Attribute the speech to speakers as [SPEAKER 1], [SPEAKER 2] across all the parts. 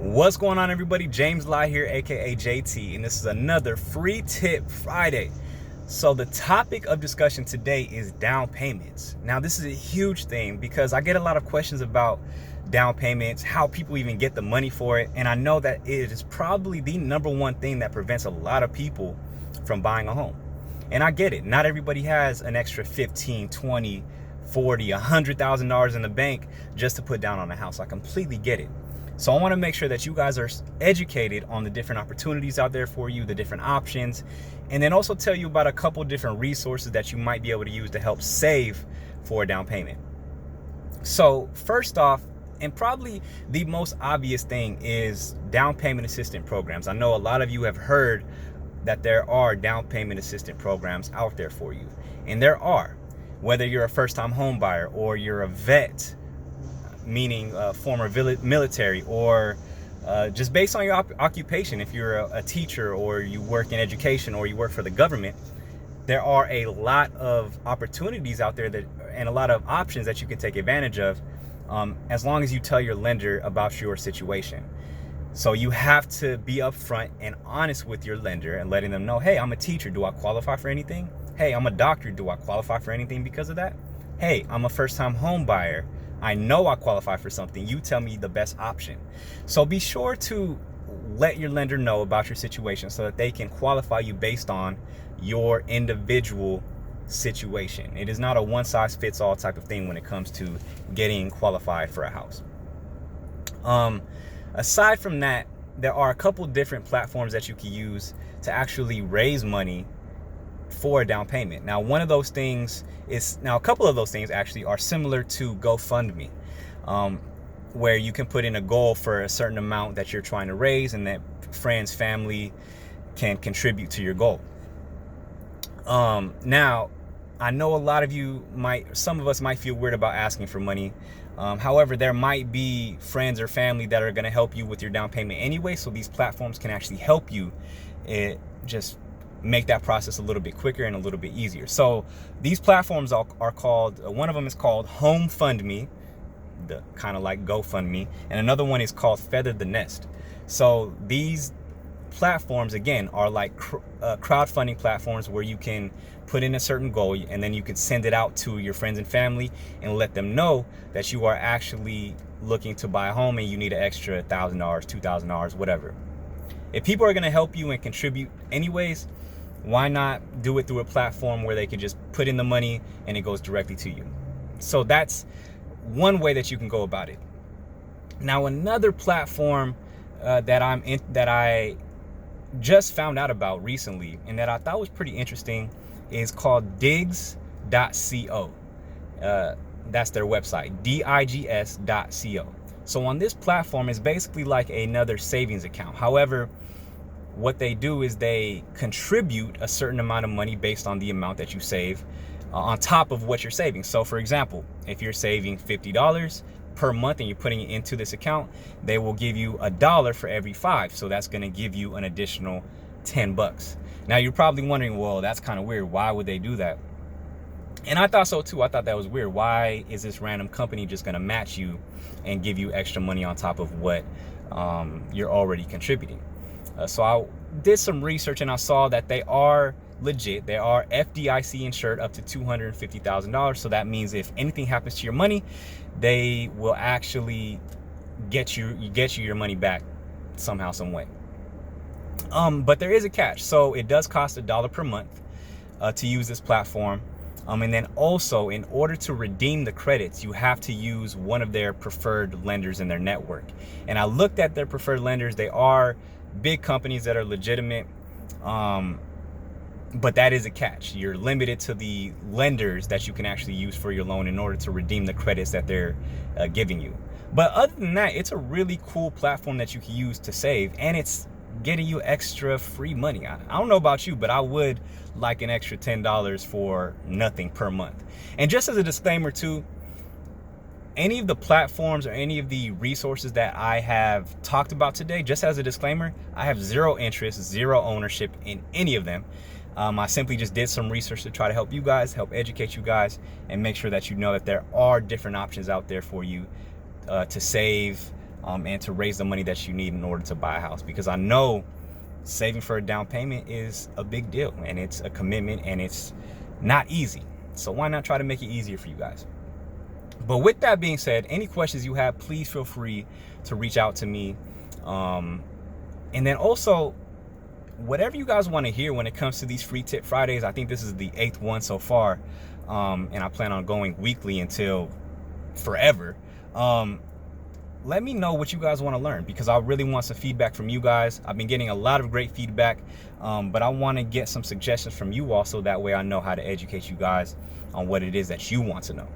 [SPEAKER 1] What's going on, everybody? James Lai here, aka JT, and this is another Free Tip Friday. So the topic of discussion today is down payments. Now, this is a huge thing because I get a lot of questions about down payments, how people even get the money for it, and I know that it is probably the number one thing that prevents a lot of people from buying a home. And I get it. Not everybody has an extra 15, 20, 40, $100,000 in the bank just to put down on a house. I completely get it. So I want to make sure that you guys are educated on the different opportunities out there for you, the different options, and then also tell you about a couple different resources that you might be able to use to help save for a down payment. So first off, and probably the most obvious thing, is down payment assistance programs. I know a lot of you have heard that there are down payment assistance programs out there for you. And there are, whether you're a first-time home buyer or you're a vet, meaning former military, or just based on your occupation, if you're a teacher or you work in education or you work for the government, there are a lot of opportunities out there and a lot of options that you can take advantage of, as long as you tell your lender about your situation. So you have to be upfront and honest with your lender and letting them know, hey, I'm a teacher. Do I qualify for anything? Hey, I'm a doctor. Do I qualify for anything because of that? Hey, I'm a first-time home buyer. I know I qualify for something. You tell me the best option. So be sure to let your lender know about your situation so that they can qualify you based on your individual situation. It is not a one-size-fits-all type of thing when it comes to getting qualified for a house. Aside from that, there are a couple different platforms that you can use to actually raise money for a down payment. Now, a couple of those things actually are similar to GoFundMe, where you can put in a goal for a certain amount that you're trying to raise, and that friends, family can contribute to your goal. Now, I know some of us might feel weird about asking for money. However, there might be friends or family that are going to help you with your down payment anyway. So these platforms can actually help you just make that process a little bit quicker and a little bit easier. So these platforms are called, one of them is called HomeFundMe, kind of like GoFundMe, and another one is called Feather the Nest. So these platforms, again, are like crowdfunding platforms where you can put in a certain goal and then you can send it out to your friends and family and let them know that you are actually looking to buy a home and you need an extra $1,000, $2,000, whatever. If people are going to help you and contribute anyways, why not do it through a platform where they can just put in the money and it goes directly to you? So that's one way that you can go about it. Now, another platform that I just found out about recently and that I thought was pretty interesting is called digs.co. That's their website, digs.co. So on this platform, it's basically like another savings account. However, what they do is they contribute a certain amount of money based on the amount that you save on top of what you're saving. So for example, if you're saving $50 per month and you're putting it into this account, they will give you $1 for every 5. So that's going to give you an additional $10. Now you're probably wondering, well, that's kind of weird. Why would they do that? And I thought so too. I thought that was weird. Why is this random company just going to match you and give you extra money on top of what you're already contributing? So I did some research and I saw that they are legit. They are FDIC insured up to $250,000. So that means if anything happens to your money, they will actually get you your money back somehow, some way. But there is a catch. So it does cost $1 per month to use this platform. And then also, in order to redeem the credits, you have to use one of their preferred lenders in their network. And I looked at their preferred lenders. They are big companies that are legitimate. But that is a catch. You're limited to the lenders that you can actually use for your loan in order to redeem the credits that they're giving you. But other than that, it's a really cool platform that you can use to save, and it's getting you extra free money. I don't know about you, but I would like an extra $10 for nothing per month. And just as a disclaimer too, any of the platforms or any of the resources that I have talked about today, just as a disclaimer, I have zero interest, zero ownership in any of them. I simply just did some research to try to help you guys, help educate you guys, and make sure that you know that there are different options out there for you to save and to raise the money that you need in order to buy a house. Because I know saving for a down payment is a big deal, and it's a commitment, and it's not easy. So why not try to make it easier for you guys? But with that being said, any questions you have, please feel free to reach out to me. And then also, whatever you guys want to hear when it comes to these Free Tip Fridays, I think this is the 8th one so far, and I plan on going weekly until forever. Let me know what you guys want to learn, because I really want some feedback from you guys. I've been getting a lot of great feedback, but I want to get some suggestions from you also. That way I know how to educate you guys on what it is that you want to know.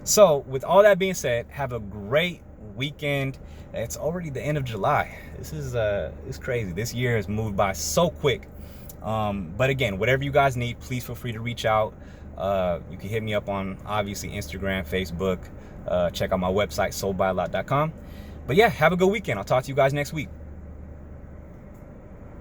[SPEAKER 1] So with all that being said, have a great weekend. It's already the end of July. This is it's crazy. This year has moved by so quick. But again, whatever you guys need, please feel free to reach out. You can hit me up on obviously Instagram, Facebook. Check out my website, soldbyalot.com. But yeah, have a good weekend. I'll talk to you guys next week.